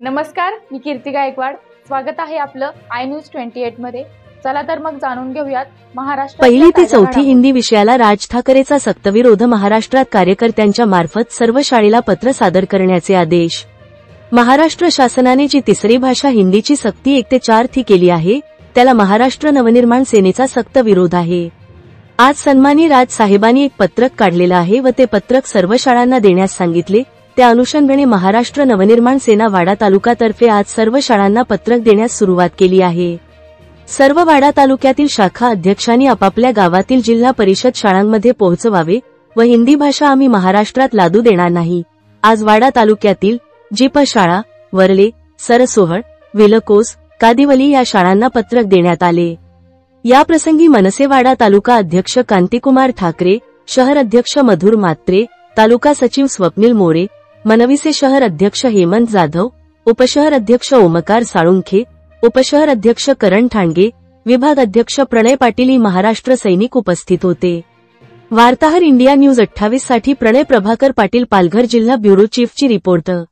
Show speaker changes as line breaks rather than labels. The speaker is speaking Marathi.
नमस्कार, मी कीर्ती गायकवाड. स्वागत आहे आपलं आय न्यूज 28 मध्ये. चला तर मग जाणून घेऊयात महाराष्ट्र.
पहिली ते चौथी हिंदी विषयाला राज ठाकरेचा सक्त विरोध. महाराष्ट्रात कार्यकर्त्यांच्या मार्फत सर्व शाळेला पत्र सादर करण्याचे आदेश. महाराष्ट्र शासनाने जी तिसरी भाषा हिंदीची सक्ती 1 ते 4 थी केली आहे त्याला महाराष्ट्र नवनिर्माण सेनेचा सक्त विरोध आहे. आज सन्मानी राज साहेबांनी एक पत्रक काढलेलं आहे व ते पत्रक सर्व शाळांना देण्यास सांगितले. त्या अनुषंगाने महाराष्ट्र नवनिर्माण सेना वाडा तालुक्यातर्फे आज सर्व शाळांना पत्रक देण्यास सुरुवात केली आहे. सर्व वाडा तालुक्यातील शाखा अध्यक्षांनी आपापल्या गावातील जिल्हा परिषद शाळांमध्ये पोहोचवावे व हिंदी भाषा आम्ही महाराष्ट्रात लादू देणार नाही. आज वाडा तालुक्यातील जीप शाळा, वरले, सरसोहळ, विलकोस, कादिवली या शाळांना पत्रक देण्यात आले. याप्रसंगी मनसे वाडा तालुका अध्यक्ष कांतिकुमार ठाकरे, शहर अध्यक्ष मधुर म्हात्रे, तालुका सचिव स्वप्नील मोरे, मनविसे शहर अध्यक्ष हेमंत जाधव, उपशहर अध्यक्ष ओमकार साळुंखे, उपशहर अध्यक्ष करण ठाणगे, विभाग अध्यक्ष प्रणय पाटील महाराष्ट्र सैनिक उपस्थित होते. वार्ताहर इंडिया न्यूज 28 साठी प्रणय प्रभाकर पाटील, पालघर जिल्हा ब्युरो चीफची रिपोर्टर.